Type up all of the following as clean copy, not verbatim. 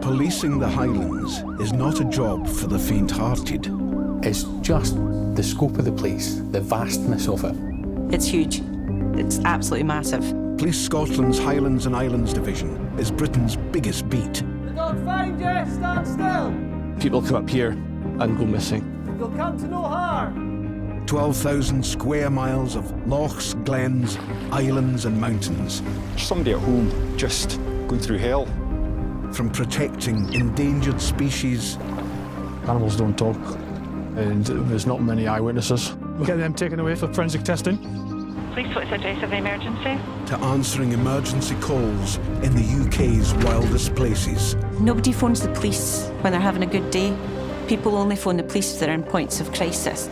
Policing the Highlands is not a job for the faint-hearted. It's just the scope of the place, the vastness of it. It's huge. It's absolutely massive. Police Scotland's Highlands and Islands Division is Britain's biggest beat. The dog find you, stand still. People come up here and go missing. You'll come to no harm. 12,000 square miles of lochs, glens, islands and mountains. Somebody at home just going through hell. From protecting endangered species. Animals don't talk, and there's not many eyewitnesses. We'll get them taken away for forensic testing. Please what's the address of the emergency? To answering emergency calls in the UK's wildest places. Nobody phones the police when they're having a good day. People only phone the police if they're in points of crisis.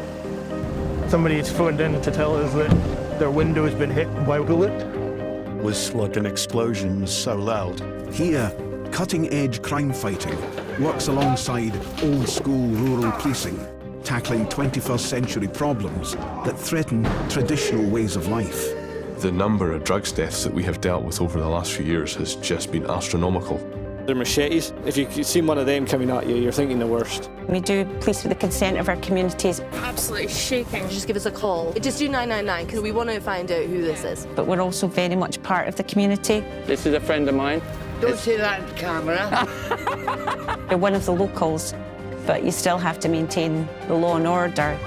Somebody's phoned in to tell us that their window has been hit by a bullet. It was like an explosion, so loud. Here, cutting-edge crime fighting works alongside old-school rural policing, tackling 21st century problems that threaten traditional ways of life. The number of drugs deaths that we have dealt with over the last few years has just been astronomical. They're machetes. If you see one of them coming at you, you're thinking the worst. We do police with the consent of our communities. Absolutely shaking. Just give us a call. Just do 999 because we want to find out who this is. But we're also very much part of the community. This is a friend of mine. Don't say that on camera. You're one of the locals, but you still have to maintain the law and order.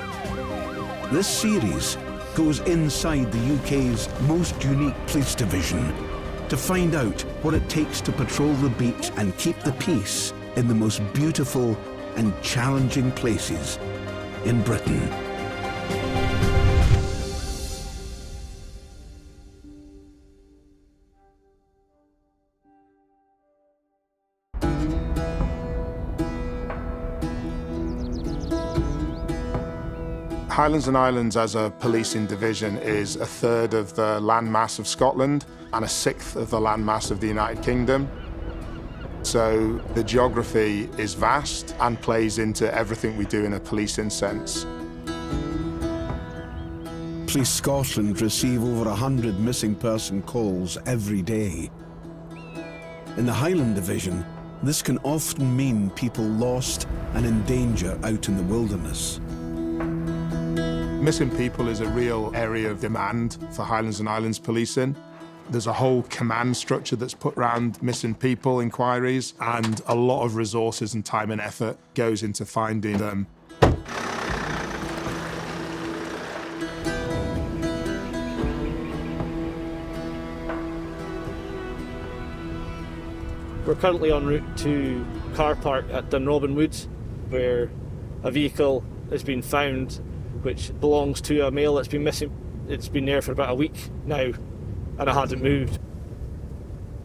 This series goes inside the UK's most unique police division to find out what it takes to patrol the beat and keep the peace in the most beautiful and challenging places in Britain. Highlands and Islands as a policing division is a third of the landmass of Scotland and a sixth of the landmass of the United Kingdom. So the geography is vast and plays into everything we do in a policing sense. Police Scotland receive over 100 missing person calls every day. In the Highland Division, this can often mean people lost and in danger out in the wilderness. Missing people is a real area of demand for Highlands and Islands policing. There's a whole command structure that's put around missing people inquiries, and a lot of resources and time and effort goes into finding them. We're currently en route to car park at Dunrobin Woods, where a vehicle has been found which belongs to a male that's been missing. It's been there for about a week now, and it hasn't moved.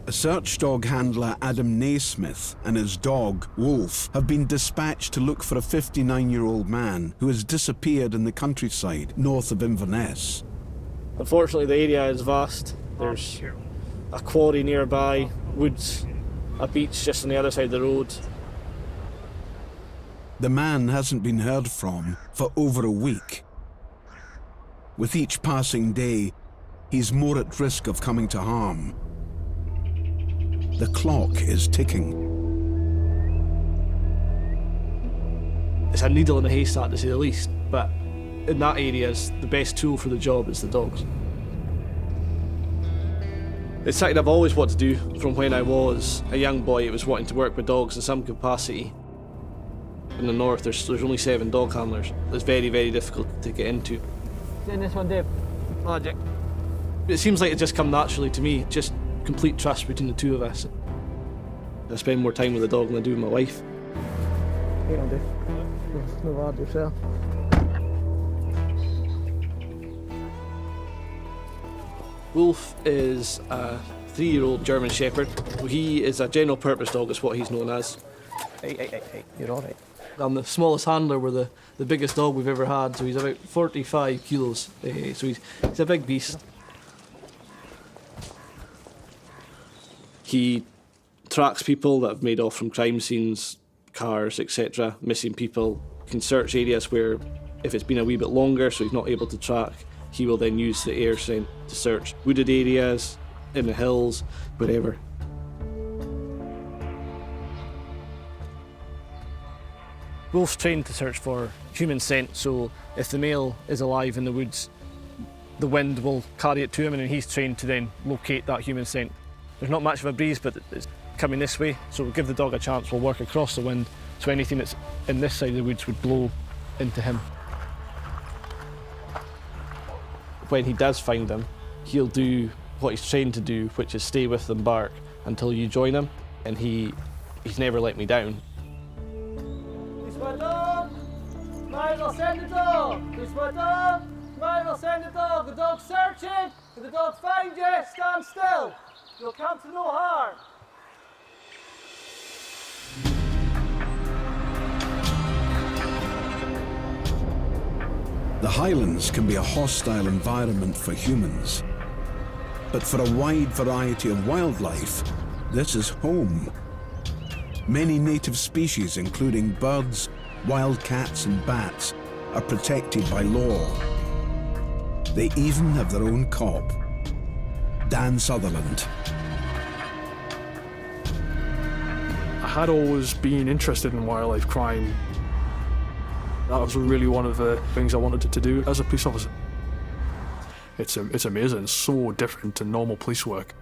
A search dog handler, Adam Naismith, and his dog, Wolf, have been dispatched to look for a 59-year-old man who has disappeared in the countryside north of Inverness. Unfortunately, the area is vast. There's a quarry nearby, woods, a beach just on the other side of the road. The man hasn't been heard from for over a week. With each passing day, he's more at risk of coming to harm. The clock is ticking. It's a needle in a haystack, to say the least, but in that area, the best tool for the job is the dogs. It's something I've always wanted to do from when I was a young boy. It was wanting to work with dogs in some capacity. In the north, there's only 7 dog handlers. It's very, very difficult to get into. In this one, Dave. Magic. It seems like it just come naturally to me, just complete trust between the two of us. I spend more time with the dog than I do with my wife. You know, Dave. No bad yourself. Wolf is a 3-year-old German Shepherd. He is a general purpose dog, is what he's known as. Hey, you're all right. I'm the smallest handler. We're the biggest dog we've ever had, so he's about 45 kilos. So he's a big beast. He tracks people that have made off from crime scenes, cars, etc., missing people. He can search areas where, if it's been a wee bit longer, so he's not able to track, he will then use the air scent to search wooded areas, in the hills, wherever. Wolf's trained to search for human scent, so if the male is alive in the woods, the wind will carry it to him, and he's trained to then locate that human scent. There's not much of a breeze, but it's coming this way, so we'll give the dog a chance. We'll work across the wind, so anything that's in this side of the woods would blow into him. When he does find them, he'll do what he's trained to do, which is stay with them, bark, until you join him, and he's never let me down. It's my dog! Mine will send the dog! It's my dog! Mine will send the dog! The dog's searching! If the dog finds you, stand still! You'll come to no harm! The Highlands can be a hostile environment for humans. But for a wide variety of wildlife, this is home. Many native species, including birds, wild cats and bats, are protected by law. They even have their own cop, Dan Sutherland. I had always been interested in wildlife crime. That was really one of the things I wanted to do as a police officer. It's amazing, it's so different to normal police work.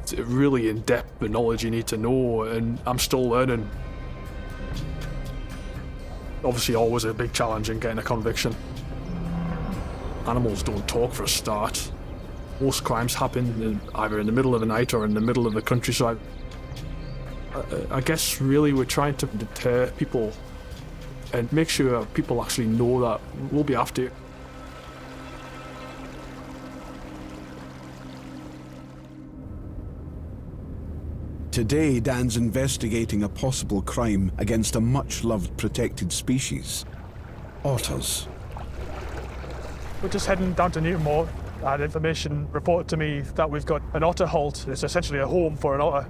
It's really in-depth, the knowledge you need to know, and I'm still learning. Obviously always a big challenge in getting a conviction. Animals don't talk for a start. Most crimes happen either in the middle of the night or in the middle of the countryside. I guess really we're trying to deter people and make sure people actually know that we'll be after you. Today, Dan's investigating a possible crime against a much-loved protected species, otters. We're just heading down to Newtonmore. I had information reported to me that we've got an otter halt. It's essentially a home for an otter.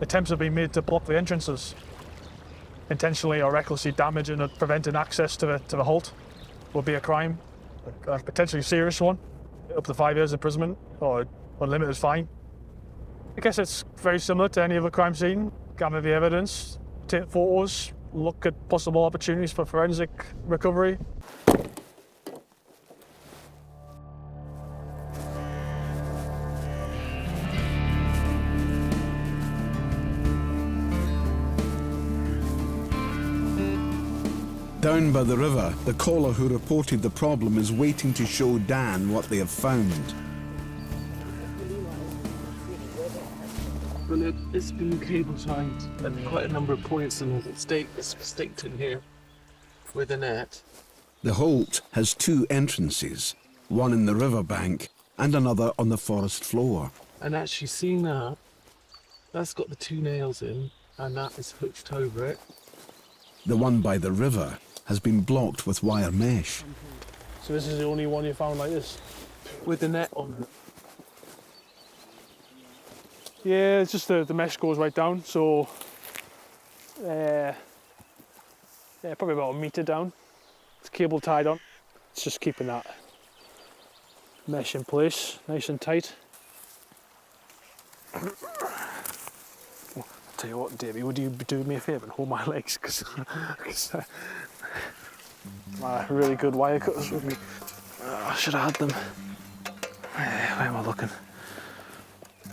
Attempts have been made to block the entrances, intentionally or recklessly damaging or preventing access to the halt will be a crime, a potentially serious one, up to 5 years imprisonment or unlimited fine. I guess it's very similar to any other crime scene. Gather the evidence, take photos, look at possible opportunities for forensic recovery. Down by the river, the caller who reported the problem is waiting to show Dan what they have found. Well, it's been cable tied at quite a number of points, and it's staked in here with a net. The Holt has two entrances, one in the riverbank and another on the forest floor. And actually seeing that, that's got the two nails in, and that is hooked over it. The one by the river has been blocked with wire mesh. So this is the only one you found like this? With the net on it. Yeah, it's just the mesh goes right down, so yeah, probably about a metre down. It's cable tied on. It's just keeping that mesh in place, nice and tight. I'll tell you what, Davey, would you do me a favour and hold my legs? Because my really good wire cutters with me. I should have had them. Where am I looking?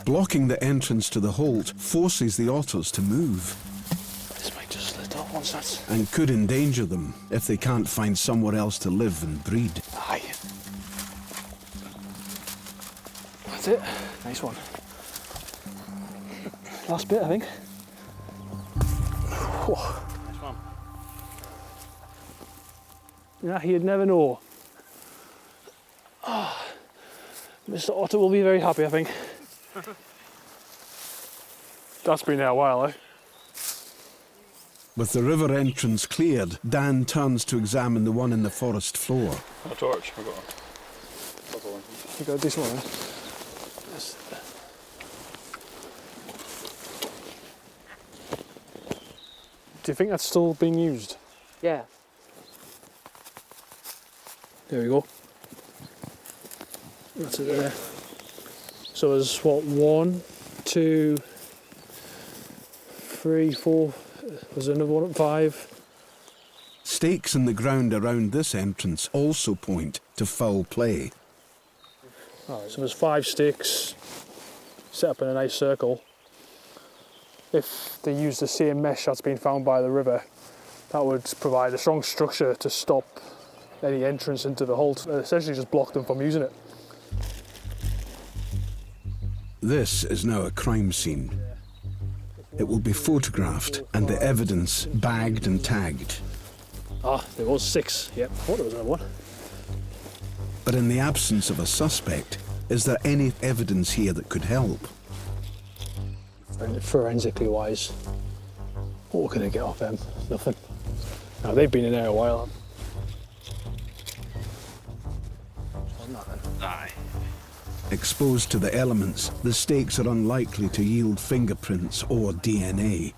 Blocking the entrance to the Holt forces the otters to move. This might just slip off once that's... And could endanger them if they can't find somewhere else to live and breed. Aye. That's it. Nice one. Last bit, I think. Whoa. Nice one. Yeah, you'd never know. Oh, Mr. Otter will be very happy, I think. That's been there a while, eh? With the river entrance cleared, Dan turns to examine the one in the forest floor. A torch, I've got one. You got a decent one, eh? Yes. Do you think that's still being used? Yeah. There we go. That's it there. So there's what, 1, 2, 3, 4, there's another one at 5, Stakes in the ground around this entrance also point to foul play. Alright, so there's 5 stakes set up in a nice circle. If they use the same mesh that's been found by the river, that would provide a strong structure to stop any entrance into the halt and essentially just block them from using it. This is now a crime scene. It will be photographed and the evidence bagged and tagged. Ah, there was 6. Yep, I thought there was another one. But in the absence of a suspect, is there any evidence here that could help? Forensically wise, what can I get off them? Nothing. Now they've been in there a while. Aye. Exposed to the elements, the stakes are unlikely to yield fingerprints or DNA.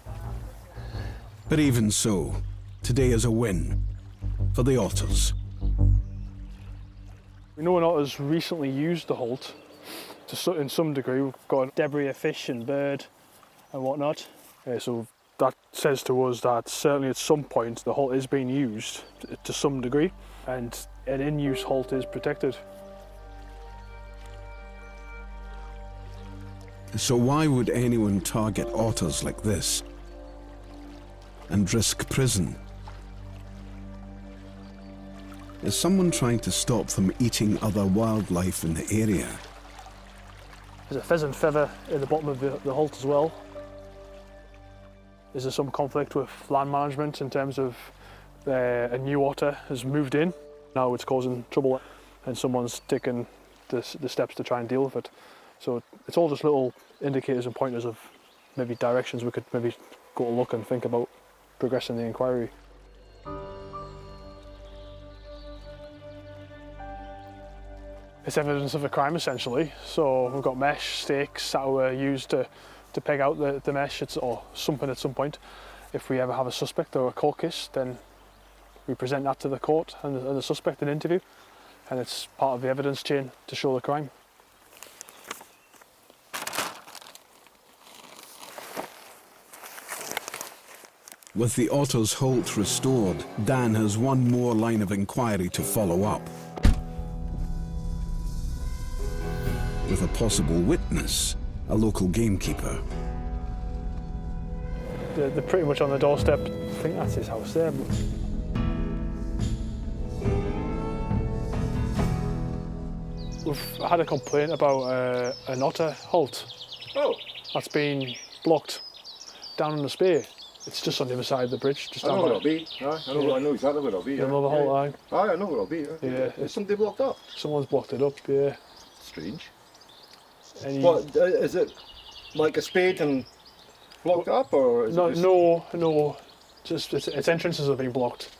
But even so, today is a win for the otters. We know an otter's recently used the halt in some degree. We've got debris of fish and bird and whatnot. So that says to us that certainly at some point the halt is being used to some degree, and an in-use halt is protected. So why would anyone target otters like this and risk prison? Is someone trying to stop them eating other wildlife in the area? There's a pheasant feather in the bottom of the halt as well. Is there some conflict with land management in terms of a new otter has moved in? Now it's causing trouble and someone's taken the steps to try and deal with it. So it's all just little indicators and pointers of maybe directions we could maybe go to look and think about progressing the inquiry. It's evidence of a crime essentially. So we've got mesh, stakes that were used to peg out the mesh or something at some point. If we ever have a suspect or a court case, then we present that to the court and the suspect in interview, and it's part of the evidence chain to show the crime. With the otter's halt restored, Dan has one more line of inquiry to follow up. With a possible witness, a local gamekeeper. They're pretty much on the doorstep. I think that's his house there. But we've had a complaint about an otter halt. Oh. That's been blocked down in the Spey. It's just on the other side of the bridge. Just I know down where it'll be. I know exactly where it'll be. Another halt line. I know where it'll be. Yeah. Is somebody blocked up? Someone's blocked it up, yeah. Strange. What, is it like a spade and blocked up, or is it just... No. Just its entrances have been blocked.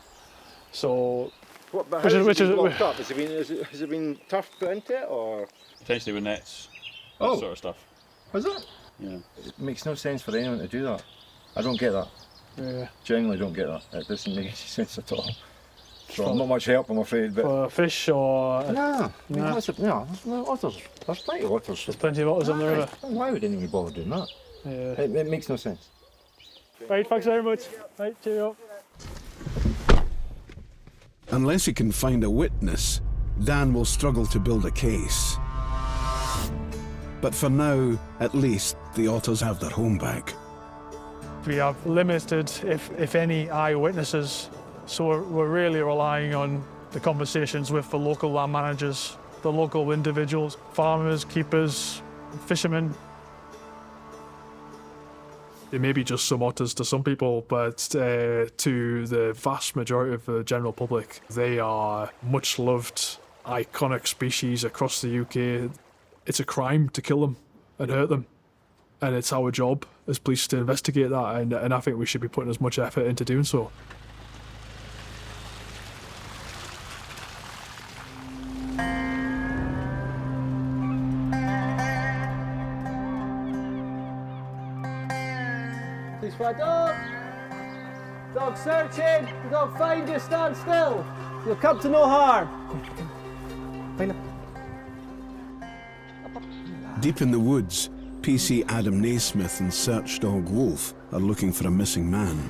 So. What, but how has it been blocked up? Has it been turf put into it, or? Potentially with nets. That sort of stuff. Is it? Yeah. It makes no sense for anyone to do that. I don't get that. Yeah. Genuinely don't get that. It doesn't make any sense at all. So I'm not much help, I'm afraid. But for fish or... No. There's otters. There's plenty of otters. There's plenty of otters on the river. Why would anyone bother doing that? Yeah. It makes no sense. Right, thanks very much. Right, cheerio. Unless he can find a witness, Dan will struggle to build a case. But for now, at least, the otters have their home back. We have limited, if any, eyewitnesses, so we're really relying on the conversations with the local land managers, the local individuals, farmers, keepers, fishermen. There may be just some otters to some people, but to the vast majority of the general public, they are much loved, iconic species across the UK. It's a crime to kill them and hurt them. And it's our job as police to investigate that, and I think we should be putting as much effort into doing so. Police flag dog. Dog searching. The dog find you, stand still. You'll come to no harm. Find him. Deep in the woods, PC Adam Naismith and search dog Wolf are looking for a missing man.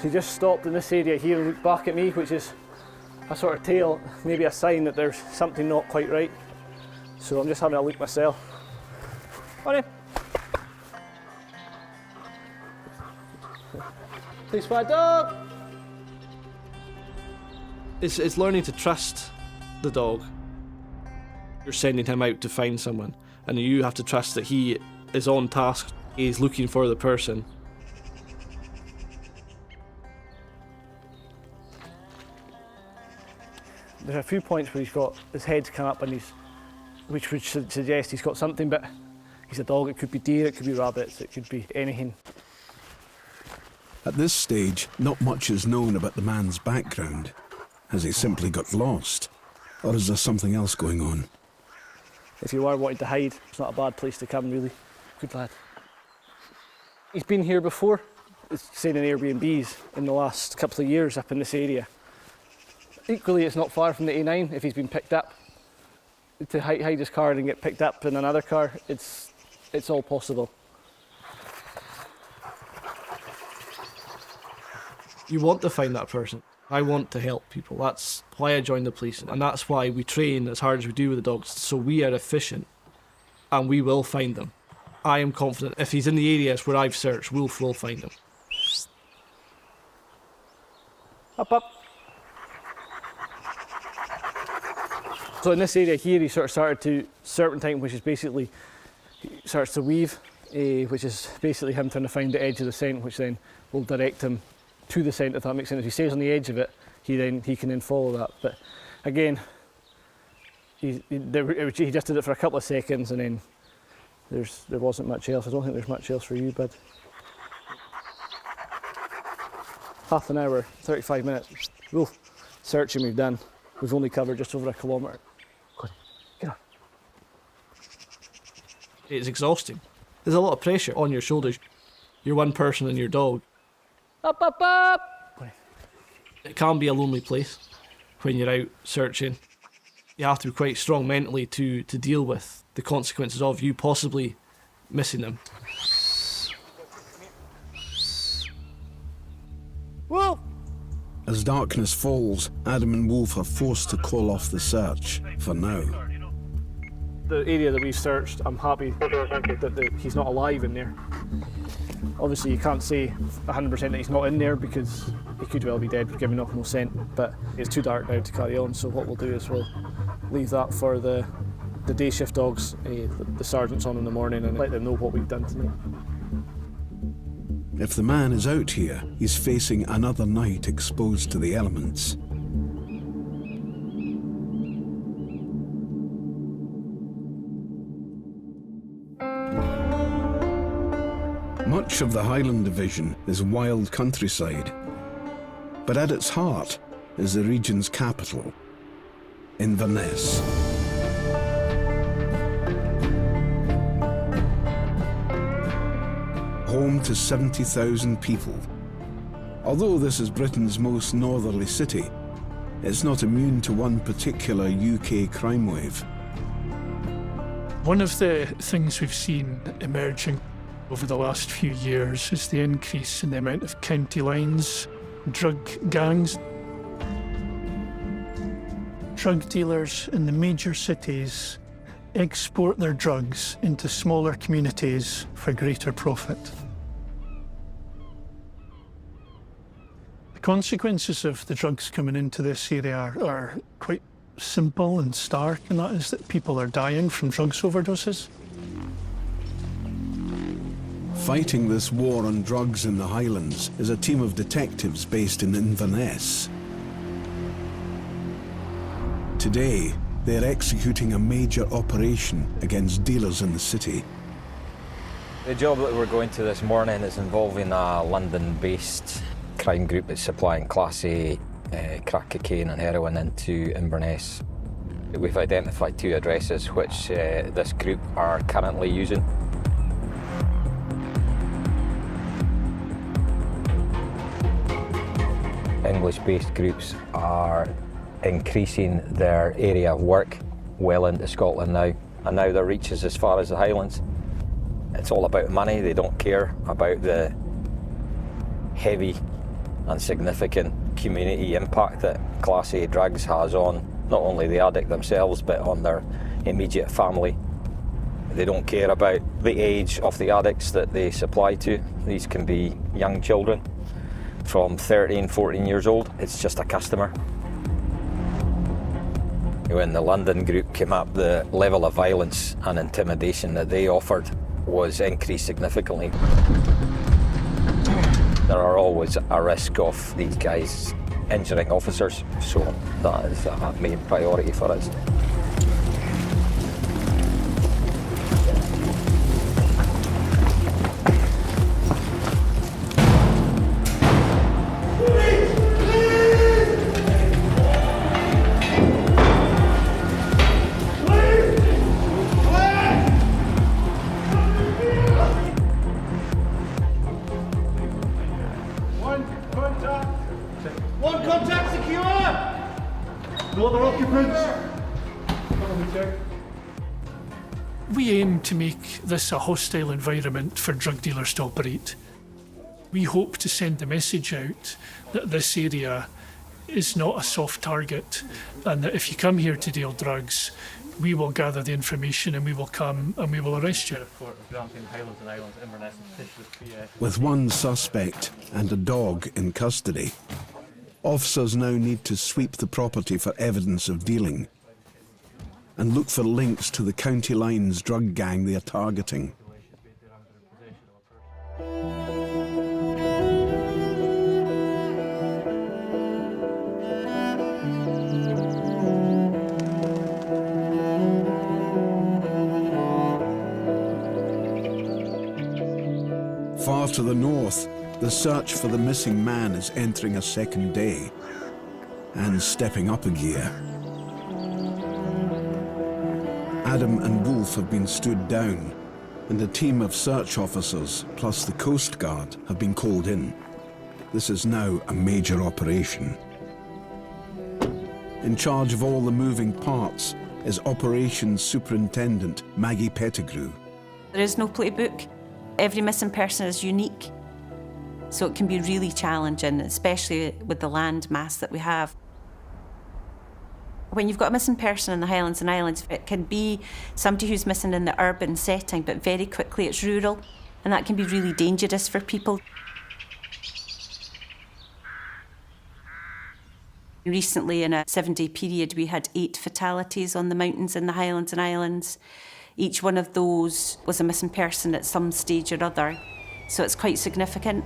He just stopped in this area here and looked back at me, which is a sort of tail, maybe a sign that there's something not quite right. So I'm just having a look myself. On in. Please, my dog. It's learning to trust the dog. You're sending him out to find someone, and you have to trust that he is on task. He's looking for the person. There's a few points where he's got his head's come up, and which would suggest he's got something, but he's a dog. It could be deer, it could be rabbits, it could be anything. At this stage, not much is known about the man's background. Has he simply got lost? Or is there something else going on? If you are wanting to hide, it's not a bad place to come, really. Good lad. He's been here before. It's staying in Airbnbs in the last couple of years up in this area. Equally, it's not far from the A9 if he's been picked up. To hide his car and get picked up in another car, it's all possible. You want to find that person. I want to help people. That's why I joined the police, and that's why we train as hard as we do with the dogs, so we are efficient, and we will find them. I am confident if he's in the areas where I've searched, we'll find him. Up, up. So in this area here, he sort of started to serpentine, which is basically, he starts to weave, which is basically him trying to find the edge of the scent, which then will direct him to the scent, if that makes sense. If he stays on the edge of it, he can then follow that. But again, he just did it for a couple of seconds, and then there wasn't much else. I don't think there's much else for you, bud. Half an hour, 35 minutes. Oof. Searching we've done. We've only covered just over 1 kilometre. Go on, get on. It's exhausting. There's a lot of pressure on your shoulders. You're one person and your dog. Up, up, up! It can be a lonely place when you're out searching. You have to be quite strong mentally to deal with the consequences of you possibly missing them. Whoa! As darkness falls, Adam and Wolf are forced to call off the search, for now. The area that we've searched, I'm happy that he's not alive in there. Obviously you can't say 100% that he's not in there because he could well be dead, giving off no scent, but it's too dark now to carry on, so what we'll do is we'll leave that for the day shift dogs, the sergeants on in the morning, and let them know what we've done tonight. If the man is out here, he's facing another night exposed to the elements. Much of the Highland Division is wild countryside, but at its heart is the region's capital, Inverness. Home to 70,000 people. Although this is Britain's most northerly city, it's not immune to one particular UK crime wave. One of the things we've seen emerging over the last few years is the increase in the amount of county lines, drug gangs. Drug dealers in the major cities export their drugs into smaller communities for greater profit. The consequences of the drugs coming into this area are quite simple and stark, and that is that people are dying from drugs overdoses. Fighting this war on drugs in the Highlands is a team of detectives based in Inverness. Today, they're executing a major operation against dealers in the city. The job that we're going to this morning is involving a London-based crime group that's supplying Class A crack cocaine and heroin into Inverness. We've identified 2 addresses which this group are currently using. English-based groups are increasing their area of work well into Scotland now, and now their reach is as far as the Highlands. It's all about money. They don't care about the heavy and significant community impact that Class A drugs has on not only the addict themselves but on their immediate family. They don't care about the age of the addicts that they supply to. These can be young children from 13, 14 years old. It's just a customer. When the London group came up, the level of violence and intimidation that they offered was increased significantly. There are always a risk of these guys injuring officers, so that is a main priority for us. One contact secure! No other occupants? We aim to make this a hostile environment for drug dealers to operate. We hope to send the message out that this area is not a soft target, and that if you come here to deal drugs, we will gather the information and we will come and we will arrest you. With one suspect and a dog in custody, officers now need to sweep the property for evidence of dealing and look for links to the County Lines drug gang they are targeting. Far to the north, the search for the missing man is entering a second day and stepping up a gear. Adam and Wolf have been stood down, and a team of search officers plus the Coast Guard have been called in. This is now a major operation. In charge of all the moving parts is Operations Superintendent Maggie Pettigrew. There is no playbook. Every missing person is unique, so it can be really challenging, especially with the land mass that we have. When you've got a missing person in the Highlands and Islands, it can be somebody who's missing in the urban setting, but very quickly it's rural, and that can be really dangerous for people. Recently, in a 7-day period, we had 8 fatalities on the mountains in the Highlands and Islands. Each one of those was a missing person at some stage or other, so it's quite significant.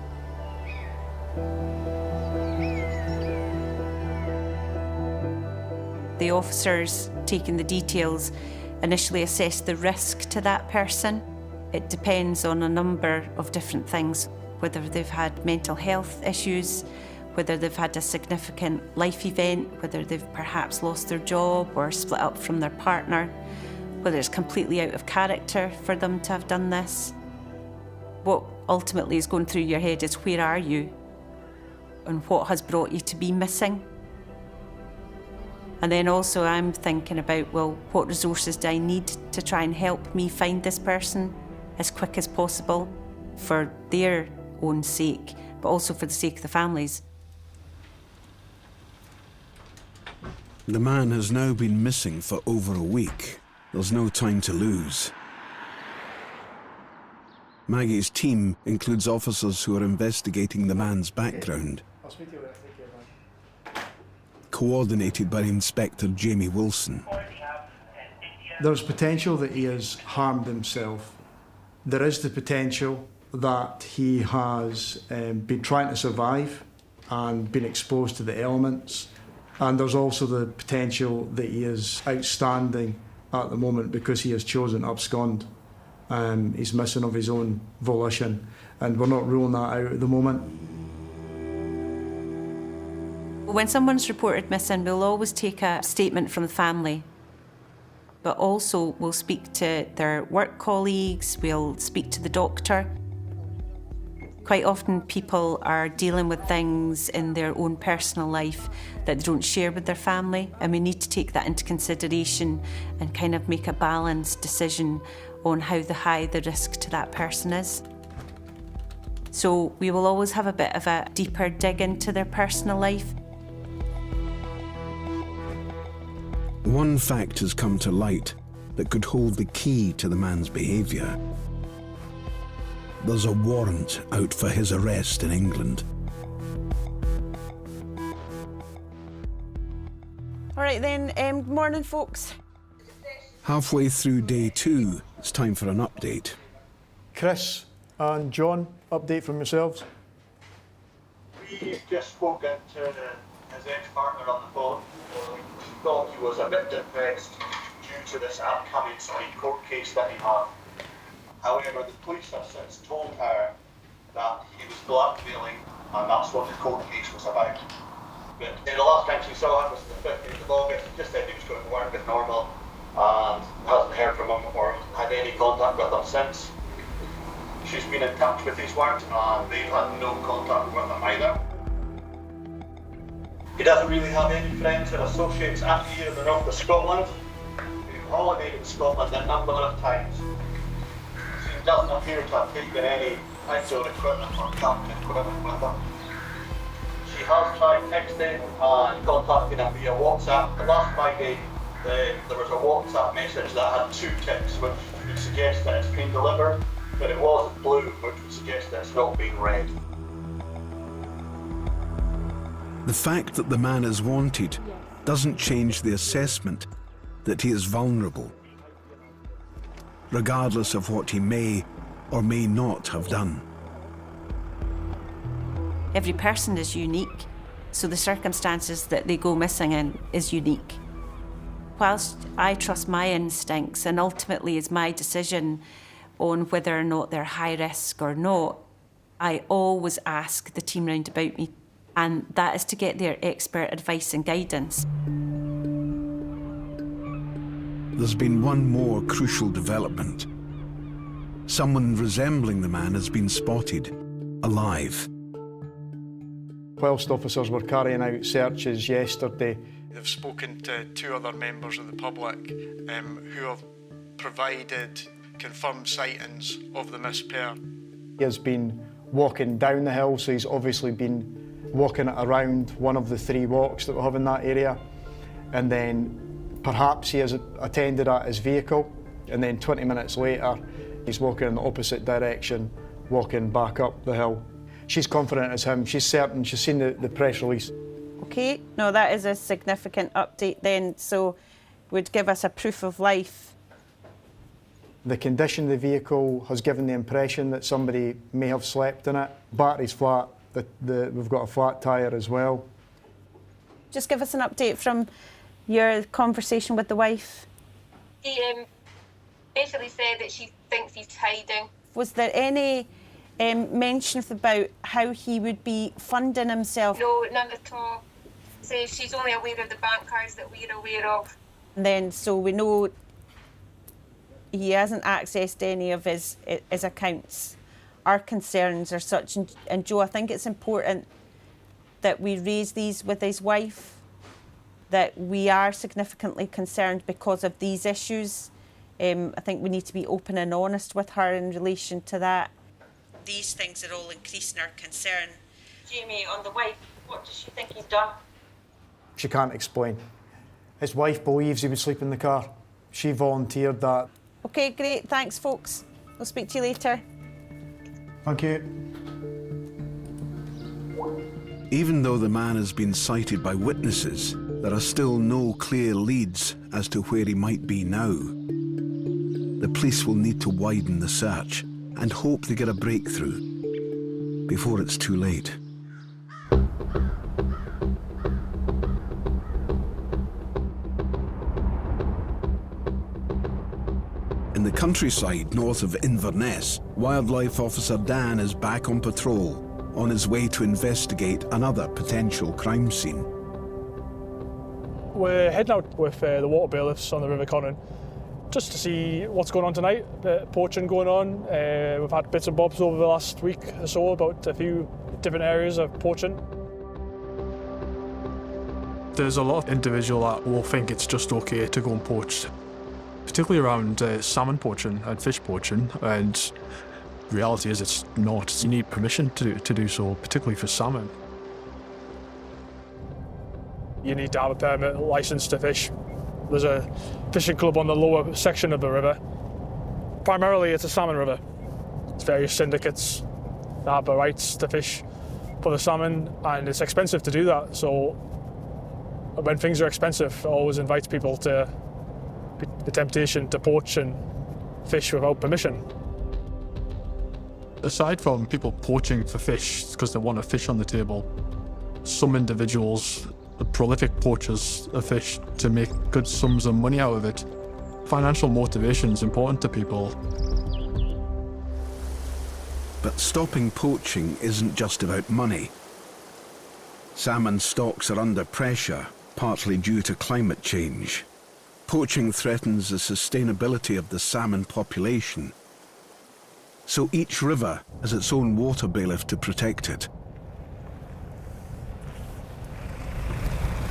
The officers taking the details initially assess the risk to that person. It depends on a number of different things, whether they've had mental health issues, whether they've had a significant life event, whether they've perhaps lost their job or split up from their partner, whether it's completely out of character for them to have done this. What ultimately is going through your head is, where are you? And what has brought you to be missing? And then also I'm thinking about, well, what resources do I need to try and help me find this person as quick as possible for their own sake, but also for the sake of the families. The man has now been missing for over a week. There's no time to lose. Maggie's team includes officers who are investigating the man's background, coordinated by Inspector Jamie Wilson. There's potential that he has harmed himself. There is the potential that he has been trying to survive and been exposed to the elements. And there's also the potential that he is outstanding at the moment because he has chosen to abscond. He's missing of his own volition, and we're not ruling that out at the moment. When someone's reported missing, we'll always take a statement from the family, but also we'll speak to their work colleagues, we'll speak to the doctor. Quite often people are dealing with things in their own personal life that they don't share with their family, and we need to take that into consideration and kind of make a balanced decision on how high the risk to that person is. So we will always have a bit of a deeper dig into their personal life. One fact has come to light that could hold the key to the man's behaviour. There's a warrant out for his arrest in England. All right then, good morning folks. Halfway through day 2, it's time for an update. Chris and John, update from yourselves. We've just spoken to his ex-partner on the phone. He thought he was a bit depressed due to this upcoming court case that he had. However, the police have since told her that he was blackmailing, and that's what the court case was about. But the last time she saw him was the 15th of August. He just said he was going to work as normal and hasn't heard from him or had any contact with him since. She's been in touch with his work and they've had no contact with him either. He doesn't really have any friends or associates out here in the north of Scotland. We've holidayed in Scotland a number of times. He doesn't appear to have taken any outdoor equipment or camping equipment with him. She has tried texting and contacting him via WhatsApp. The last Friday, there was a WhatsApp message that had 2 ticks, which would suggest that it's been delivered, but it wasn't blue, which would suggest that it's not being read. The fact that the man is wanted doesn't change the assessment that he is vulnerable, regardless of what he may or may not have done. Every person is unique, so the circumstances that they go missing in is unique. Whilst I trust my instincts and ultimately it's my decision on whether or not they're high risk or not, I always ask the team round about me, and that is to get their expert advice and guidance. There's been one more crucial development. Someone resembling the man has been spotted, alive. Whilst officers were carrying out searches yesterday, they've spoken to 2 other members of the public who have provided confirmed sightings of the missed pair. He has been walking down the hill, so he's obviously been walking around one of the 3 walks that we have in that area, and then perhaps he has attended at his vehicle, and then 20 minutes later he's walking in the opposite direction, walking back up the hill. She's confident it's him. She's certain. She's seen the press release. Okay, no, that is a significant update then, so would give us a proof of life. The condition of the vehicle has given the impression that somebody may have slept in it. Battery's flat. We've got a flat tyre as well. Just give us an update from your conversation with the wife. He basically said that she thinks he's hiding. Was there any mention about how he would be funding himself? No, none at all. So she's only aware of the bank cards that we're aware of. And then, so we know he hasn't accessed any of his accounts. Our concerns are such, and Joe, I think it's important that we raise these with his wife, that we are significantly concerned because of these issues. I think we need to be open and honest with her in relation to that. These things are all increasing our concern. Jamie, on the wife, what does she think he's done? She can't explain. His wife believes he would sleep in the car. She volunteered that. OK, great. Thanks, folks. We'll speak to you later. Thank you. Even though the man has been sighted by witnesses, there are still no clear leads as to where he might be now. The police will need to widen the search and hope they get a breakthrough before it's too late. In the countryside north of Inverness, Wildlife Officer Dan is back on patrol, on his way to investigate another potential crime scene. We're heading out with the water bailiffs on the River Connon just to see what's going on tonight. Poaching going on. We've had bits and bobs over the last week or so about a few different areas of poaching. There's a lot of individuals that will think it's just okay to go and poach, particularly around salmon poaching and fish poaching, and reality is it's not. You need permission to do so, particularly for salmon. You need to have a permit, licence to fish. There's a fishing club on the lower section of the river. Primarily it's a salmon river. It's various syndicates that have the rights to fish for the salmon, and it's expensive to do that. So when things are expensive, it always invites people to the temptation to poach and fish without permission. Aside from people poaching for fish because they want a fish on the table, some individuals, the prolific poachers of fish, to make good sums of money out of it. Financial motivation is important to people. But stopping poaching isn't just about money. Salmon stocks are under pressure, partly due to climate change. Poaching threatens the sustainability of the salmon population. So each river has its own water bailiff to protect it.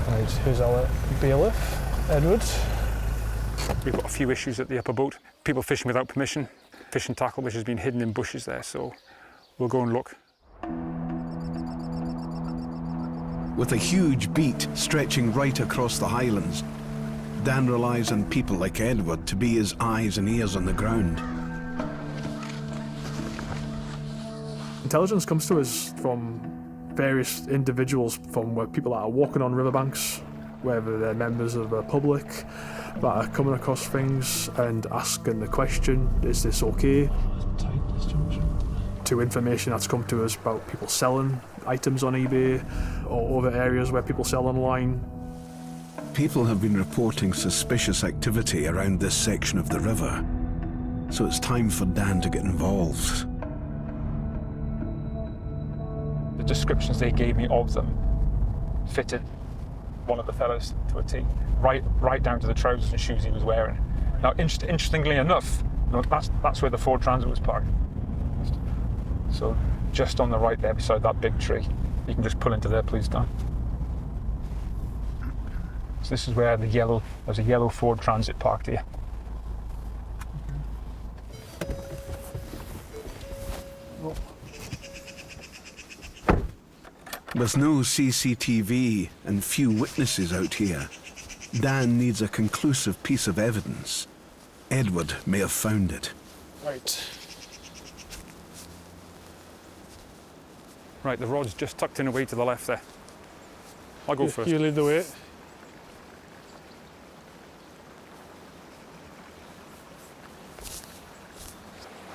Right, who's our bailiff? Edward. We've got a few issues at the upper boat. People fishing without permission, fishing tackle which has been hidden in bushes there, so we'll go and look. With a huge beat stretching right across the Highlands, Dan relies on people like Edward to be his eyes and ears on the ground. Intelligence comes to us from various individuals, from where people that are walking on riverbanks, whether they're members of the public that are coming across things and asking the question, is this okay? To information that's come to us about people selling items on eBay or other areas where people sell online. People have been reporting suspicious activity around this section of the river, so it's time for Dan to get involved. The descriptions they gave me of them fitted one of the fellows to a T, right down to the trousers and shoes he was wearing. Now, interestingly enough, that's where the Ford Transit was parked. So just on the right there, beside that big tree. You can just pull into there, please, Dan. So this is where there's a yellow Ford Transit parked here. With no CCTV and few witnesses out here, Dan needs a conclusive piece of evidence. Edward may have found it. Right. Right, the rod's just tucked in away to the left there. I'll go first. You lead the way.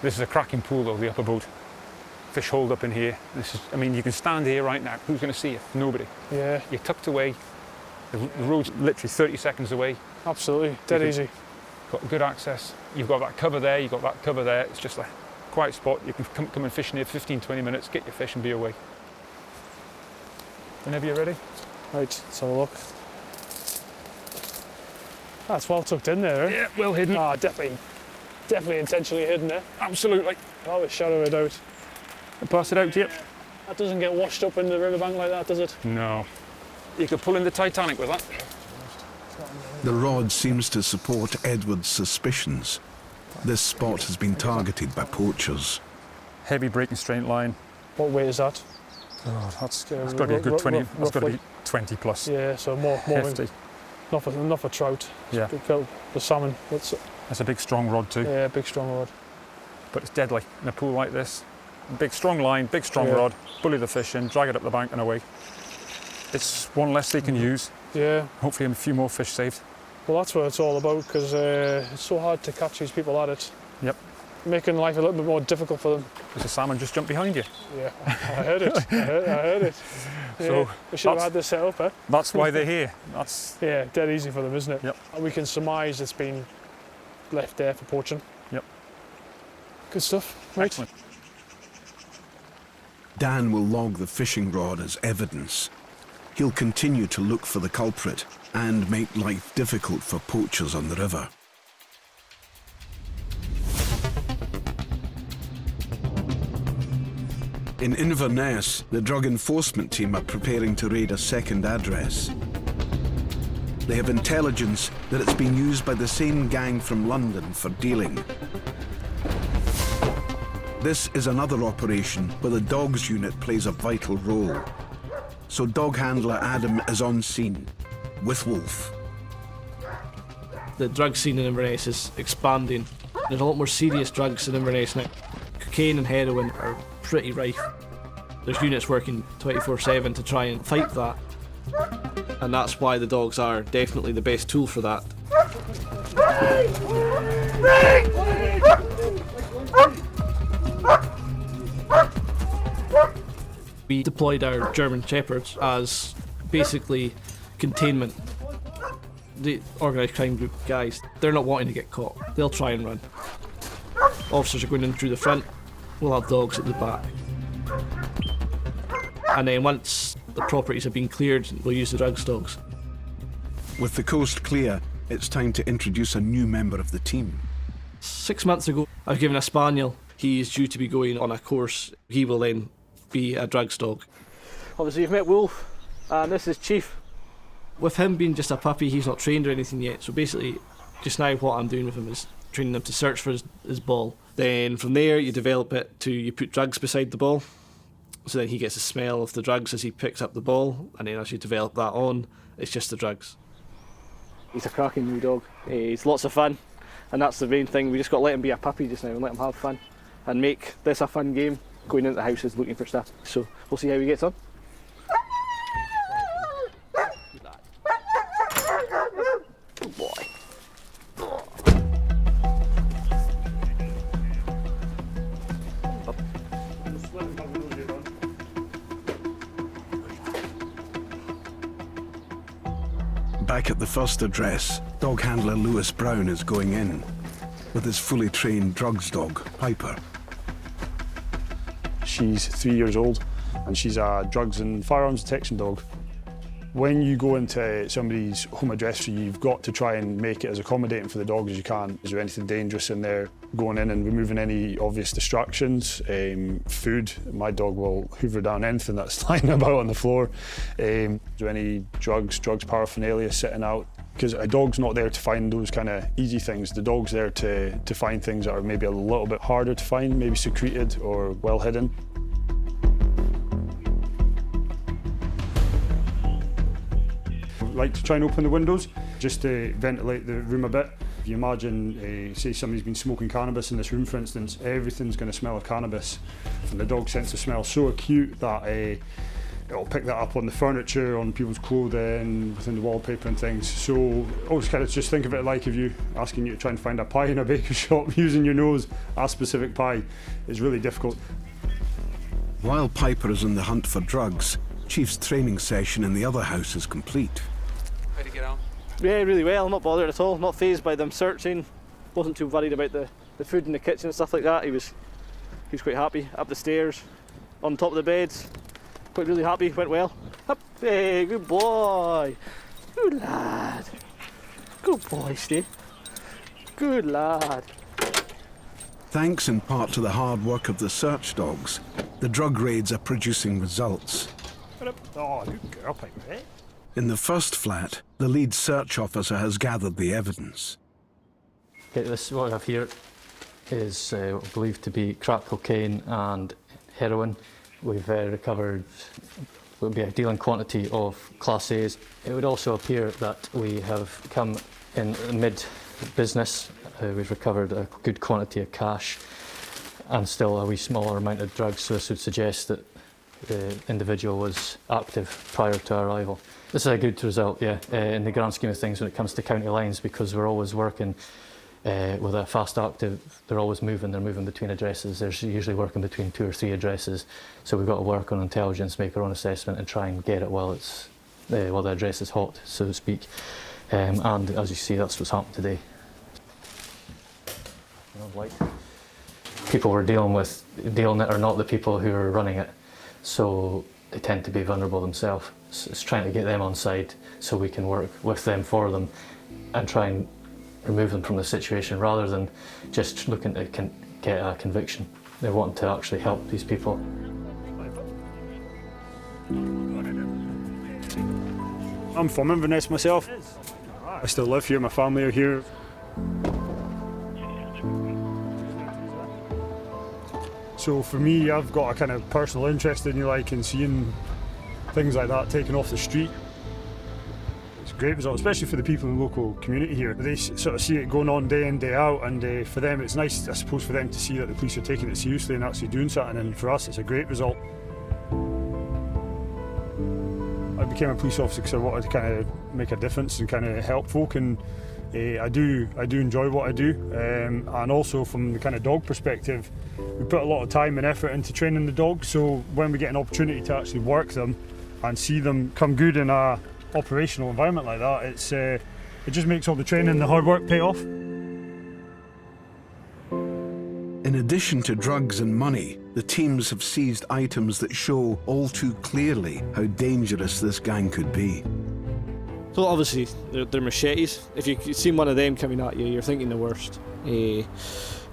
This is a cracking pool though, the upper boat. Fish holed up in here. I mean, you can stand here right now. Who's going to see you? Nobody. Yeah. You're tucked away. The road's literally 30 seconds away. Absolutely, dead easy. Got good access. You've got that cover there, you've got that cover there. It's just a quiet spot. You can come and fish in here 15, 20 minutes, get your fish and be away. Whenever you're ready. Right, let's have a look. That's well tucked in there, eh? Yeah, well hidden. Ah, definitely intentionally hidden there. Absolutely. Always shadow it out. I'll pass it out to you. That doesn't get washed up in the riverbank like that, does it? No. You could pull in the Titanic with that. The rod seems to support Edward's suspicions. This spot has been targeted by poachers. Heavy breaking straight line. What weight is that? Oh, that's got to be a good 20. That's got to be 20 plus. Yeah, so more hefty. Not for trout. Yeah. The salmon. That's a big strong rod too. Yeah, big strong rod. But it's deadly in a pool like this. Big strong line, big strong rod. Bully the fish in, drag it up the bank and away. It's one less they can use. Yeah. Hopefully a few more fish saved. Well, that's what it's all about, because it's so hard to catch these people at it. Yep. Making life a little bit more difficult for them. There's a salmon just jumped behind you. Yeah, I heard it. I heard it. So we should have had this set up, eh? That's why they're here. Yeah, dead easy for them, isn't it? Yep. And we can surmise it's been left there for poaching. Yep. Good stuff. Right. Excellent. Dan will log the fishing rod as evidence. He'll continue to look for the culprit and make life difficult for poachers on the river. In Inverness, the drug enforcement team are preparing to raid a second address. They have intelligence that it's been used by the same gang from London for dealing. This is another operation where the dogs unit plays a vital role. So dog handler Adam is on scene with Wolf. The drug scene in Inverness is expanding. There's a lot more serious drugs in Inverness now. Cocaine and heroin are pretty rife. There's units working 24/7 to try and fight that. And that's why the dogs are definitely the best tool for that. We deployed our German Shepherds as basically containment. The organised crime group guys, they're not wanting to get caught. They'll try and run. Officers are going in through the front, we'll have dogs at the back. And then once the properties have been cleared, we'll use the drugs dogs. With the coast clear, it's time to introduce a new member of the team. 6 months ago, I was given a spaniel. He is due to be going on a course. He will then be a drugs dog. Obviously you've met Wolf, and this is Chief. With him being just a puppy, he's not trained or anything yet, so basically just now what I'm doing with him is training him to search for his ball. Then from there you develop it to, you put drugs beside the ball, so then he gets a smell of the drugs as he picks up the ball, and then as you develop that on, it's just the drugs. He's a cracking new dog. He's lots of fun, and that's the main thing. We just got to let him be a puppy just now and let him have fun and make this a fun game, going into the houses looking for stuff. So we'll see how he gets on. Good boy. Back at the first address, dog handler Lewis Brown is going in with his fully trained drugs dog, Piper. She's 3 years old and she's a drugs and firearms detection dog. When you go into somebody's home address, you've got to try and make it as accommodating for the dog as you can. Is there anything dangerous in there? Going in and removing any obvious distractions. Food, my dog will hoover down anything that's lying about on the floor. Is there any drugs paraphernalia sitting out? Because a dog's not there to find those kind of easy things. The dog's there to find things that are maybe a little bit harder to find, maybe secreted or well hidden. Like to try and open the windows just to ventilate the room a bit. If you imagine, say somebody's been smoking cannabis in this room, for instance, everything's going to smell of cannabis. And the dog's sense of smell is so acute that it'll pick that up on the furniture, on people's clothing, within the wallpaper and things. So always kind of just think of it like if you asking you to try and find a pie in a bakery shop using your nose, a specific pie is really difficult. While Piper is in the hunt for drugs, Chief's training session in the other house is complete. How'd he get on? Yeah, really well, not bothered at all, not fazed by them searching. Wasn't too worried about the food in the kitchen and stuff like that. He was quite happy. Up the stairs, on top of the beds, quite really happy, went well. Up, hey, good boy. Good lad. Good boy, Steve. Good lad. Thanks in part to the hard work of the search dogs, the drug raids are producing results. Oh, good girl, Piper, eh? In the first flat, the lead search officer has gathered the evidence. Okay, this what I have here is believed to be crack cocaine and heroin. We've recovered would be a dealing quantity of Class A's. It would also appear that we have come in mid-business. We've recovered a good quantity of cash and still a wee smaller amount of drugs, so this would suggest that the individual was active prior to our arrival. This is a good result, yeah, in the grand scheme of things when it comes to county lines, because we're always working with a fast active. They're always moving, they're moving between addresses. They're usually working between 2 or 3 addresses. So we've got to work on intelligence, make our own assessment and try and get it while it's while the address is hot, so to speak. And as you see, that's what's happened today. People we're dealing it are not the people who are running it. So they tend to be vulnerable themselves. So it's trying to get them on side so we can work with them, for them, and try and remove them from the situation rather than just looking to get a conviction. They're wanting to actually help these people. I'm from Inverness myself. I still live here, my family are here. So for me, I've got a kind of personal interest in in seeing things like that taken off the street. It's a great result, especially for the people in the local community here. They sort of see it going on day in, day out, and for them it's nice, I suppose, for them to see that the police are taking it seriously and actually doing something, and for us it's a great result. I became a police officer because I wanted to kind of make a difference and kind of help folk, and I do enjoy what I do, and also from the kind of dog perspective, we put a lot of time and effort into training the dogs, so when we get an opportunity to actually work them and see them come good in a operational environment like that, it just makes all the training and the hard work pay off. In addition to drugs and money, the teams have seized items that show all too clearly how dangerous this gang could be. So obviously they're machetes. If you've seen one of them coming at you, you're thinking the worst.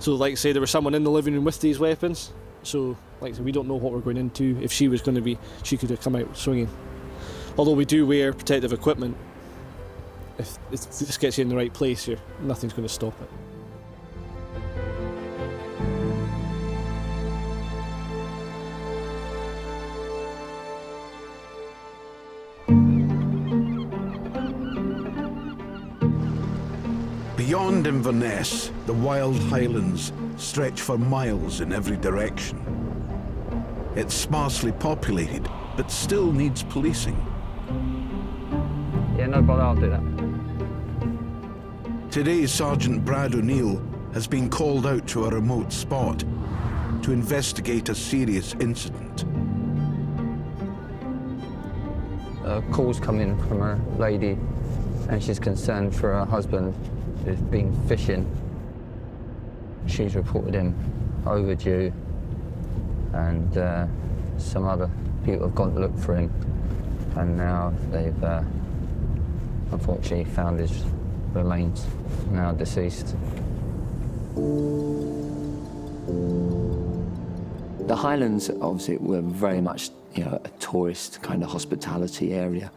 So like I say, there was someone in the living room with these weapons. So like I say, we don't know what we're going into. If she was going to be, she could have come out swinging. Although we do wear protective equipment, if this gets you in the right place, nothing's going to stop it. Beyond Inverness, the wild Highlands stretch for miles in every direction. It's sparsely populated, but still needs policing. Yeah, no bother, I'll do that. Today, Sergeant Brad O'Neill has been called out to a remote spot to investigate a serious incident. A call's come in from a lady, and she's concerned for her husband who's been fishing. She's reported him overdue, and some other people have gone to look for him, and now they've unfortunately found his remains, now deceased. The Highlands, obviously, were very much a tourist kind of hospitality area,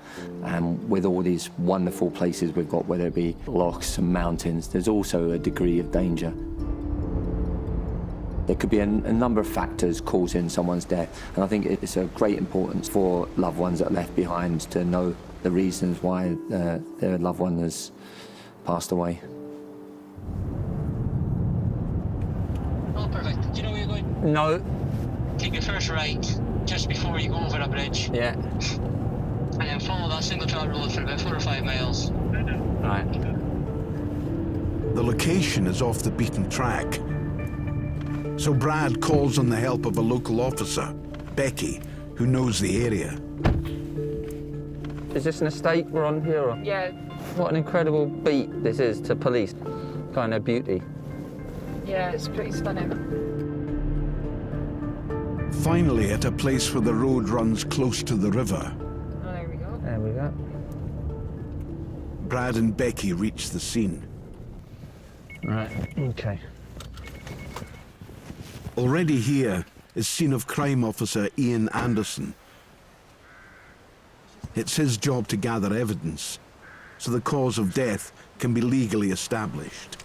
and with all these wonderful places we've got, whether it be lochs and mountains, there's also a degree of danger. There could be a number of factors causing someone's death, and I think it's of great importance for loved ones that are left behind to know the reasons why their loved one has passed away. Oh, perfect. Do you know where you're going? No. Take your first right just before you go over a bridge. Yeah. And then follow that single track road for about 4 or 5 miles. Right. The location is off the beaten track. So Brad calls on the help of a local officer, Becky, who knows the area. Is this an estate we're on here? Or? Yeah. What an incredible beat this is to police. Kind of beauty. Yeah, it's pretty stunning. Finally, at a place where the road runs close to the river. Oh, there we go. There we go. Brad and Becky reach the scene. Right, okay. Already here is scene of crime officer Ian Anderson. It's his job to gather evidence, so the cause of death can be legally established.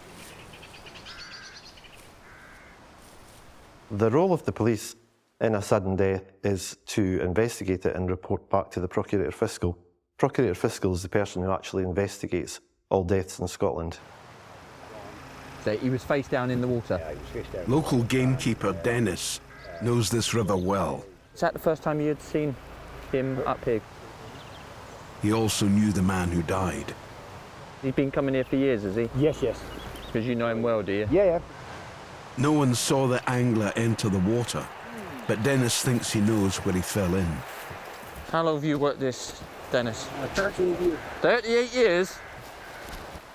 The role of the police in a sudden death is to investigate it and report back to the Procurator Fiscal. Procurator Fiscal is the person who actually investigates all deaths in Scotland. So he was face down in the water? Yeah, he was face down. Local gamekeeper Dennis knows this river well. Is that the first time you had seen him up here? He also knew the man who died. He's been coming here for years, has he? Yes, yes. Because you know him well, do you? Yeah, yeah. No one saw the angler enter the water, but Dennis thinks he knows where he fell in. How long have you worked this, Dennis? 38 years. 38 years?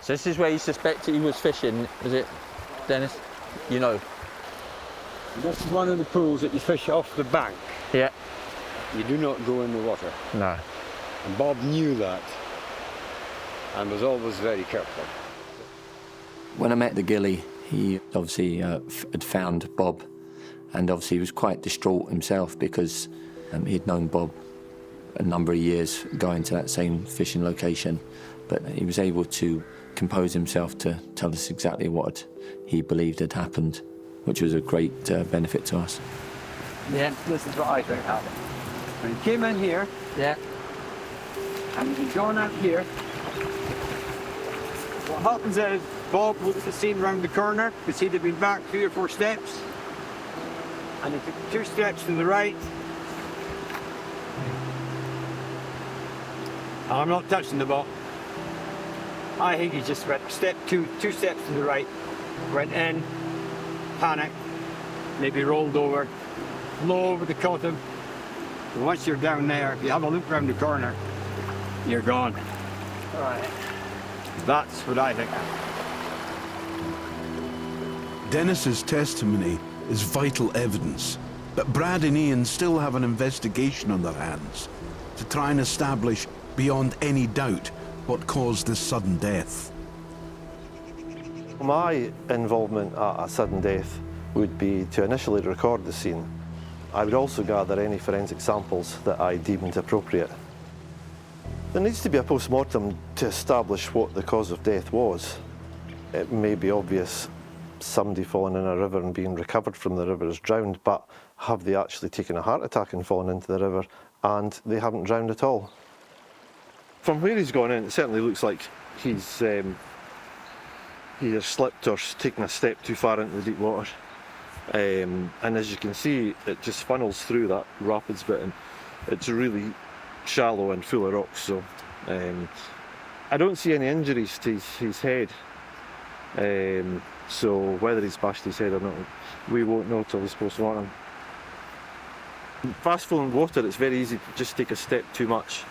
So this is where you suspected he was fishing, is it, Dennis? You know? This is one of the pools that you fish off the bank. Yeah. You do not go in the water. No. And Bob knew that and was always very careful. When I met the ghillie, he obviously had found Bob, and obviously he was quite distraught himself because he'd known Bob a number of years going to that same fishing location, but he was able to compose himself to tell us exactly what he believed had happened. which was a great benefit to us. Yeah, this is what I think happened. When he came in here, yeah, and he's gone out here, what happens is Bob looked at the scene round the corner, because he'd have been back 3 or 4 steps, and he took 2 steps to the right. I'm not touching the ball. I think he just went two steps to the right, went in, panicked, maybe rolled over, low over the cotton. And once you're down there, if you have a look round the corner, you're gone. Right. That's what I think. Dennis's testimony is vital evidence, but Brad and Ian still have an investigation on their hands to try and establish beyond any doubt what caused this sudden death. My involvement at a sudden death would be to initially record the scene. I would also gather any forensic samples that I deemed appropriate. There needs to be a post-mortem to establish what the cause of death was. It may be obvious somebody falling in a river and being recovered from the river is drowned, but have they actually taken a heart attack and fallen into the river and they haven't drowned at all? From where he's gone in, it certainly looks like he's either slipped or taken a step too far into the deep water. And as you can see, it just funnels through that rapids bit, and it's really shallow and full of rocks. So I don't see any injuries to his head. So whether he's bashed his head or not, we won't know till this post-mortem. In fast flowing water, it's very easy to just take a step too much.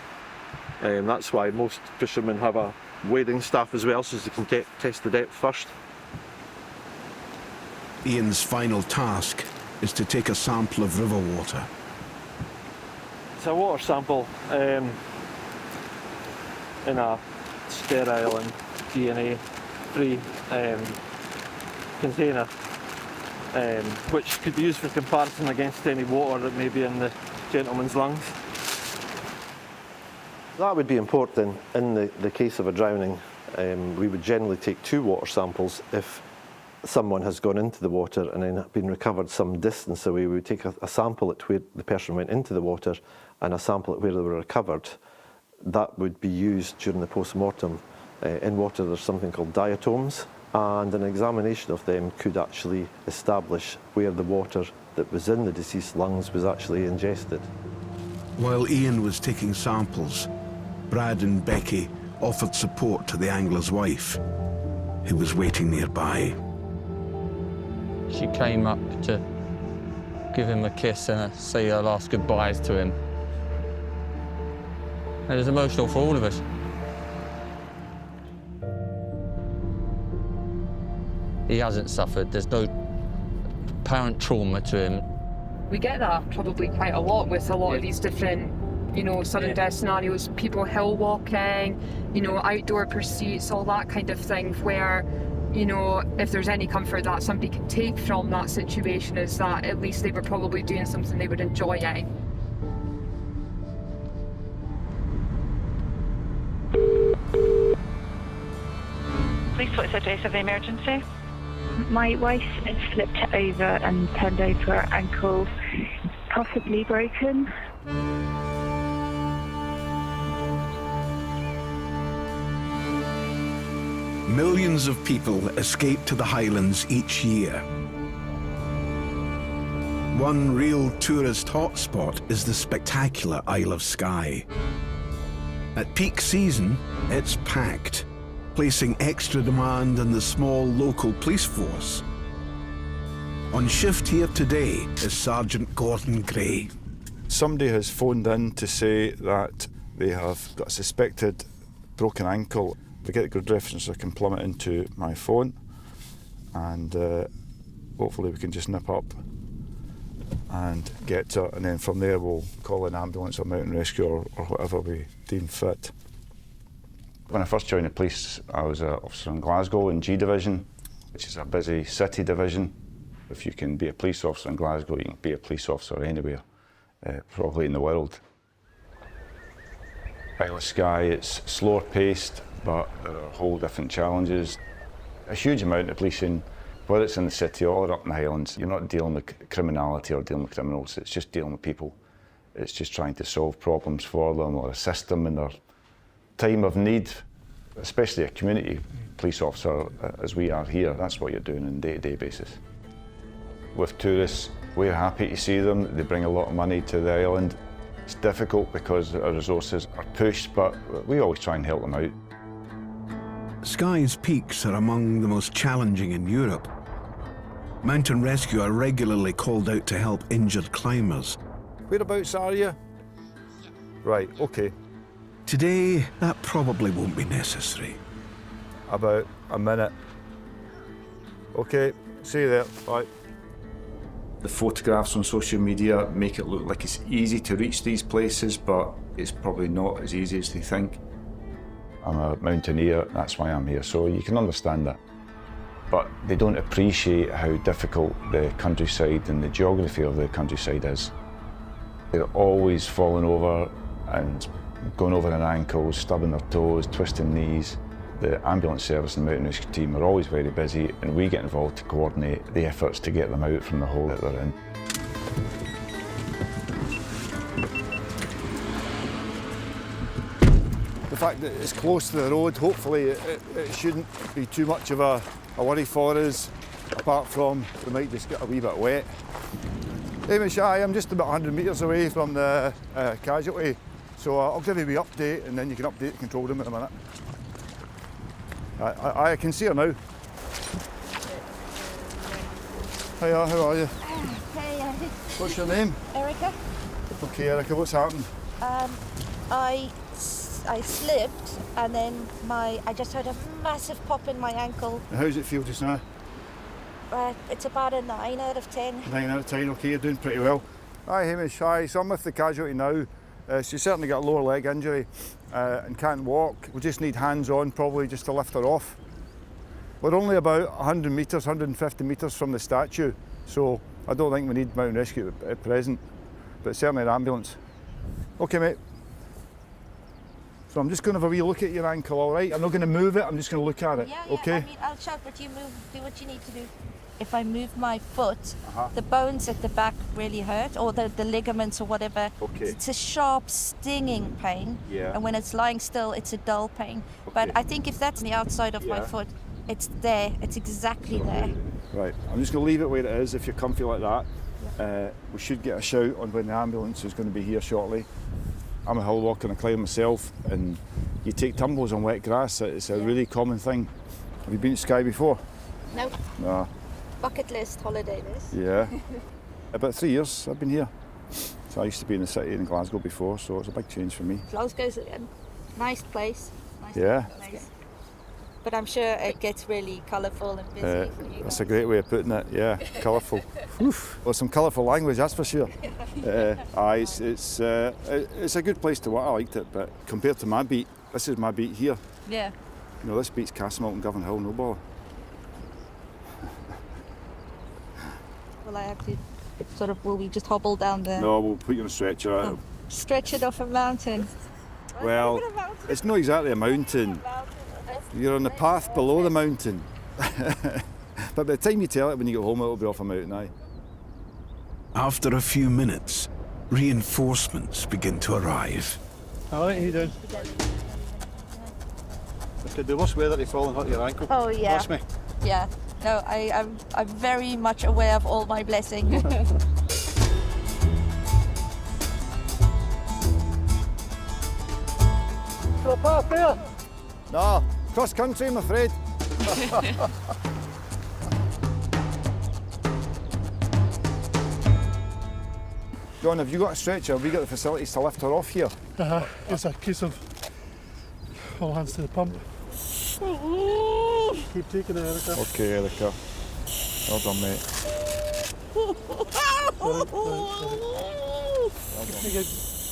That's why most fishermen have a wading staff as well, so they can test the depth first. Ian's final task is to take a sample of river water. It's a water sample in a sterile and DNA-free container, which could be used for comparison against any water that may be in the gentleman's lungs. That would be important in the case of a drowning. We would generally take 2 water samples. If someone has gone into the water and then been recovered some distance away, we would take a sample at where the person went into the water and a sample at where they were recovered. That would be used during the post-mortem. In water there's something called diatoms, and an examination of them could actually establish where the water that was in the deceased's lungs was actually ingested. While Ian was taking samples, Brad and Becky offered support to the angler's wife, who was waiting nearby. She came up to give him a kiss and say her last goodbyes to him. It was emotional for all of us. He hasn't suffered, there's no apparent trauma to him. We get that probably quite a lot with a lot of these different, sudden death scenarios, people hill walking, outdoor pursuits, all that kind of thing, where, if there's any comfort that somebody can take from that situation is that at least they were probably doing something they would enjoy. Please, what's the address of the emergency? My wife has flipped over and turned over her ankle, possibly broken. Millions of people escape to the Highlands each year. One real tourist hotspot is the spectacular Isle of Skye. At peak season, it's packed, placing extra demand on the small local police force. On shift here today is Sgt Gordon McKay. Somebody has phoned in to say that they have got a suspected broken ankle. We get a good reference, I can plumb it into my phone, and hopefully we can just nip up and get to it, and then from there we'll call an ambulance or mountain rescue or whatever we deem fit. When I first joined the police, I was an officer in Glasgow in G Division, which is a busy city division. If you can be a police officer in Glasgow, you can be a police officer anywhere, probably in the world. Isle of Skye, it's slower paced, but there are whole different challenges. A huge amount of policing Whether it's in the city or up in the Highlands, you're not dealing with criminality or dealing with criminals, it's just dealing with people. It's just trying to solve problems for them or assist them in their time of need, especially a community police officer as we are here. That's what you're doing on a day-to-day basis. With tourists, we're happy to see them. They bring a lot of money to the island. It's difficult because our resources are pushed, but we always try and help them out. Skye's peaks are among the most challenging in Europe. Mountain rescue are regularly called out to help injured climbers. Whereabouts are you? Right, okay. Today, that probably won't be necessary. About a minute. Okay, see you there, bye. The photographs on social media make it look like it's easy to reach these places, but it's probably not as easy as they think. I'm a mountaineer, that's why I'm here, so you can understand that. But they don't appreciate how difficult the countryside and the geography of the countryside is. They're always falling over and going over their ankles, stubbing their toes, twisting knees. The ambulance service and the mountain rescue team are always very busy, and we get involved to coordinate the efforts to get them out from the hole that they're in. The fact that it's close to the road, hopefully it shouldn't be too much of a worry for us, apart from we might just get a wee bit wet. Hey Miss Shy, I'm just about 100 metres away from the casualty, so I'll give you a wee update and then you can update the control room in a minute. I can see her now. Hiya, how are you? Hey, What's your name? Erica. Okay, Erica, what's happened? I slipped and then I just had a massive pop in my ankle. And how does it feel just now? It's about a 9 out of 10. 9 out of 10, okay, you're doing pretty well. Hi, Hamish, hi. So I'm with the casualty now. She's certainly got a lower leg injury and can't walk. We just need hands on probably just to lift her off. We're only about 100 metres, 150 metres from the statue, so I don't think we need mountain rescue at present, but certainly an ambulance. Okay, mate. So I'm just going to have a wee look at your ankle, all right? I'm not going to move it, I'm just going to look at it, Yeah, okay? I mean, I'll shout, but you do what you need to do. If I move my foot, the bones at the back really hurt, or the ligaments or whatever. Okay. It's a sharp, stinging pain. Yeah. And when it's lying still, it's a dull pain. Okay. But I think if that's on the outside of my foot, it's there. It's exactly there. Right, I'm just going to leave it where it is. If you're comfy like that, we should get a shout on when the ambulance is going to be here shortly. I'm a hill walker and a climber myself, and you take tumbles on wet grass. It's a really common thing. Have you been to Skye before? No. No. Bucket list, holiday list. Yeah. About 3 years I've been here. So I used to be in the city in Glasgow before, so it's a big change for me. Glasgow's a nice place. Yeah. Nice. But I'm sure it gets really colourful and busy for you. That's a great way of putting it, yeah, colourful. Well, some colourful language, that's for sure. It's a good place to work, I liked it, but compared to my beat, this is my beat here. Yeah. You know, this beats Castlemilk and Govan Hill, no bother. Will I have to will we just hobble down there? No, we'll put you on a stretcher. Stretch it off a mountain. Well, it's not exactly a mountain. You're on the path below the mountain. But by the time you tell it, when you get home, it'll be off a mountain, aye. After a few minutes, reinforcements begin to arrive. All right, how you doing? Could the worst weather to fall and hurt your ankle. Oh yeah. Trust me. Yeah. No, I'm very much aware of all my blessings. Got a path there? No, cross country, I'm afraid. John, have you got a stretcher? Have we got the facilities to lift her off here? It's a case of all hands to the pump. Keep taking it, Erica. Okay, Erica. Well done, mate. Take a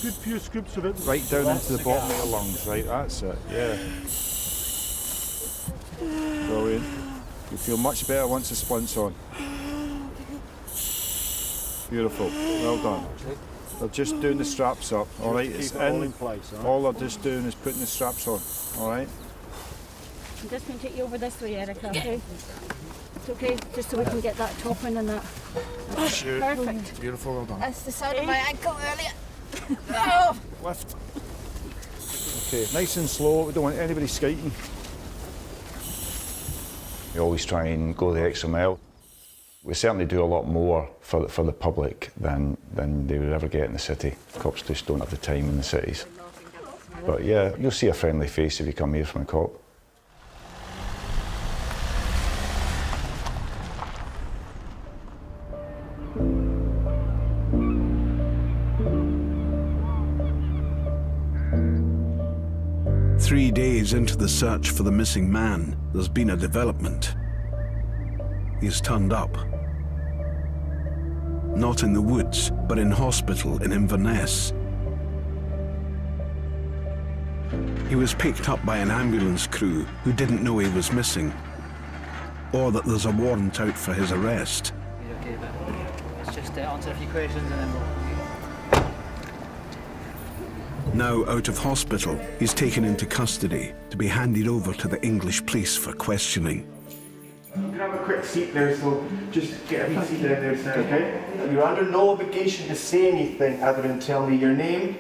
good few scoops of it. Right down into the bottom of your lungs, right? That's it, yeah. Brilliant. You feel much better once the splint's on. Beautiful. Well done. They're just doing the straps up, all right? It's in place. All they're just doing is putting the straps on, all right? I'm just going to take you over this way, Erica, okay? It's okay, just so we can get that top in and that. Shoot. Perfect. Beautiful, well done. That's the sound of my ankle earlier. Oh. Lift. Okay, nice and slow, we don't want anybody skating. We always try and go the extra mile. We certainly do a lot more for the public than they would ever get in the city. Cops just don't have the time in the cities. But yeah, you'll see a friendly face if you come here from a cop. Three days into the search for the missing man, there's been a development. He's turned up. Not in the woods, but in hospital in Inverness. He was picked up by an ambulance crew who didn't know he was missing, or that there's a warrant out for his arrest. Okay, but let's just answer a few questions and then we'll... Now out of hospital, he's taken into custody to be handed over to the English police for questioning. You can have a quick seat there, so just get a seat down there, sir, okay? You're under no obligation to say anything other than tell me your name,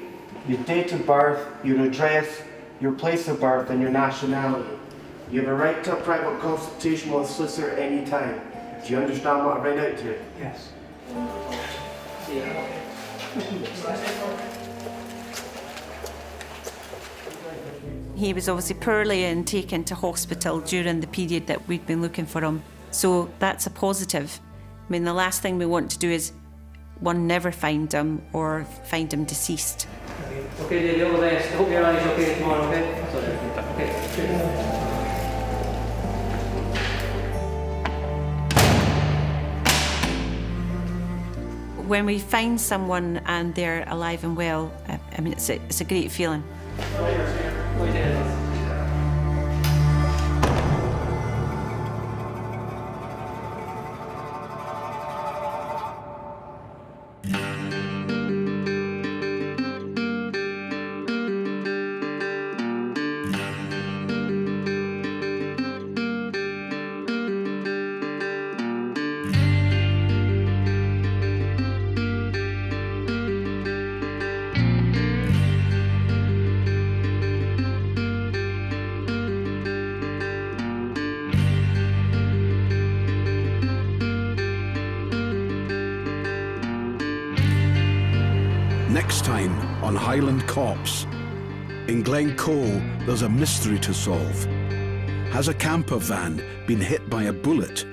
your date of birth, your address, your place of birth, and your nationality. You have a right to a private consultation with a solicitor at any time. Do you understand what I read out to you? Yes. He was obviously poorly and taken to hospital during the period that we'd been looking for him. So that's a positive. I mean, the last thing we want to do is, one, never find him or find him deceased. Okay, David, all the best. I hope your eye's okay tomorrow, okay? Okay. When we find someone and they're alive and well, I mean, it's a great feeling. Next time on Highland Cops. In Glencoe, there's a mystery to solve. Has a camper van been hit by a bullet?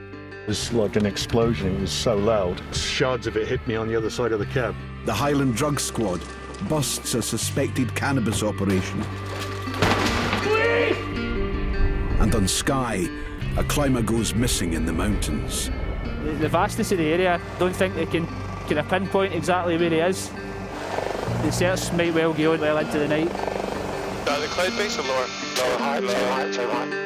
It was like an explosion, it was so loud. Shards of it hit me on the other side of the cab. The Highland Drug Squad busts a suspected cannabis operation. And on Skye, a climber goes missing in the mountains. The vastness of the area, I don't think they can kind of pinpoint exactly where he is. The search might well go on well into the night. The cloud base or lower? Lower height, too high.